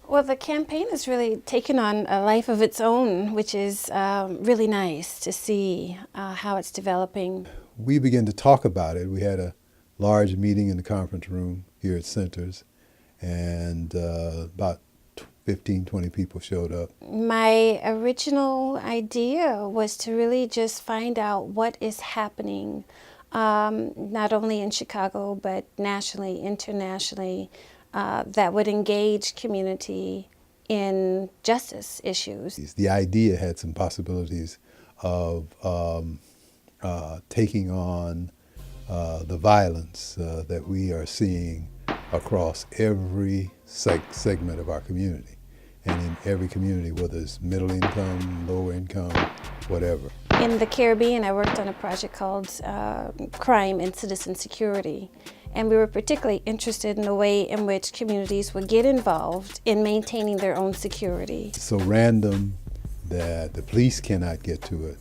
Well, the campaign has really taken on a life of its own, which is really nice to see how it's developing. We began to talk about it. We had a large meeting in the conference room here at Centers, and about 15, 20 people showed up. My original idea was to really just find out what is happening, not only in Chicago, but nationally, internationally, that would engage community in justice issues. The idea had some possibilities of taking on the violence that we are seeing across every segment of our community, and in every community, whether it's middle income, lower income, whatever. In the Caribbean, I worked on a project called Crime and Citizen Security, and we were particularly interested in the way in which communities would get involved in maintaining their own security. It's so random that the police cannot get to it,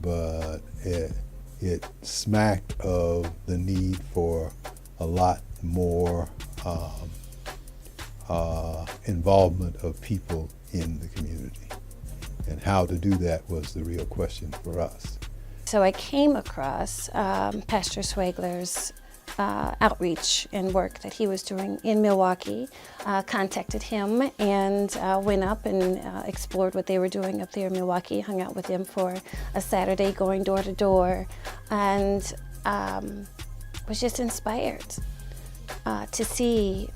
but it smacked of the need for a lot more involvement of people in the community. And how to do that was the real question for us. So I came across Pastor Swagler's outreach and work that he was doing in Milwaukee, contacted him and went up and explored what they were doing up there in Milwaukee, hung out with them for a Saturday going door to door, and was just inspired to see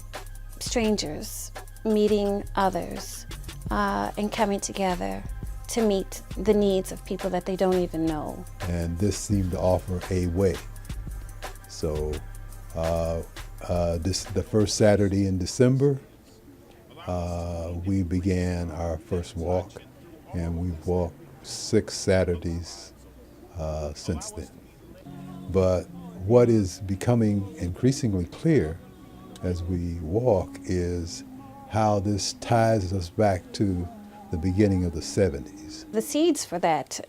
strangers meeting others and coming together to meet the needs of people that they don't even know. And this seemed to offer a way. So the first Saturday in December, we began our first walk, and we've walked 6 Saturdays since then. But what is becoming increasingly clear as we walk is how this ties us back to the beginning of the 70s. The seeds for that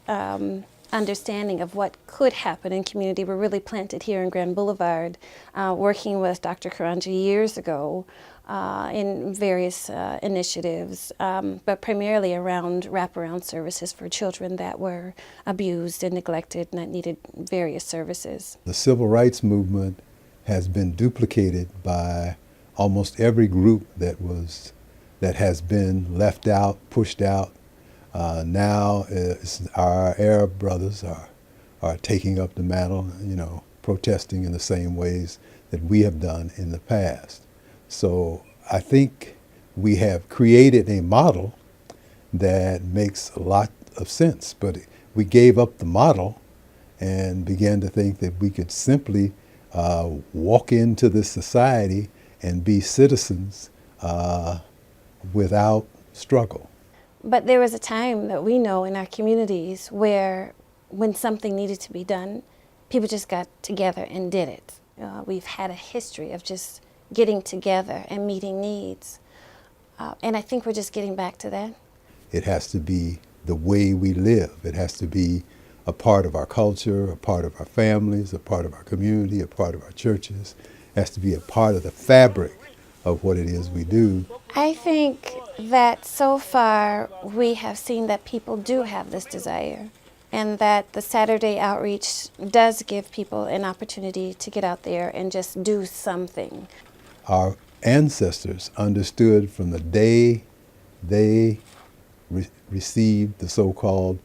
understanding of what could happen in community were really planted here in Grand Boulevard, working with Dr. Karanja years ago in various initiatives, but primarily around wraparound services for children that were abused and neglected and that needed various services. The civil rights movement has been duplicated by almost every group that has been left out, pushed out. Now our Arab brothers are taking up the mantle, protesting in the same ways that we have done in the past. So I think we have created a model that makes a lot of sense, but we gave up the model and began to think that we could simply walk into this society and be citizens without struggle. But there was a time that we know in our communities where when something needed to be done, people just got together and did it. We've had a history of just getting together and meeting needs. And I think we're just getting back to that. It has to be the way we live. It has to be a part of our culture, a part of our families, a part of our community, a part of our churches. It has to be a part of the fabric of what it is we do. I think that so far we have seen that people do have this desire, and that the Saturday outreach does give people an opportunity to get out there and just do something. Our ancestors understood from the day they received the so-called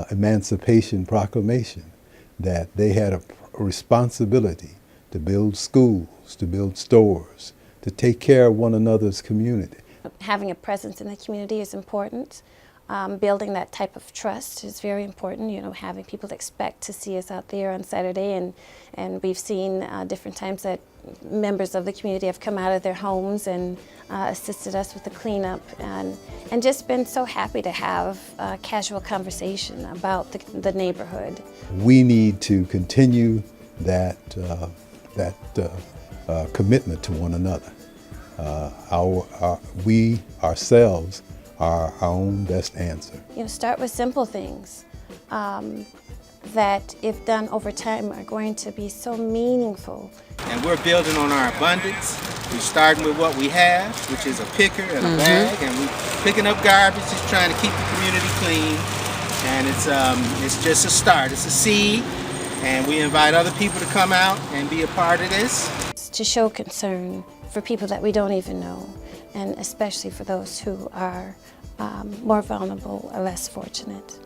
Emancipation Proclamation that they had a responsibility to build schools, to build stores, to take care of one another's community. Having a presence in the community is important. Building that type of trust is very important, having people expect to see us out there on Saturday, and we've seen different times that members of the community have come out of their homes and assisted us with the cleanup, and just been so happy to have a casual conversation about the neighborhood. We need to continue that commitment to one another. We ourselves are our own best answer. Start with simple things. that, if done over time, are going to be so meaningful. And we're building on our abundance. We're starting with what we have, which is a picker and a bag, and we're picking up garbage, just trying to keep the community clean. And it's just a start. It's a seed, and we invite other people to come out and be a part of this. It's to show concern for people that we don't even know, and especially for those who are more vulnerable or less fortunate.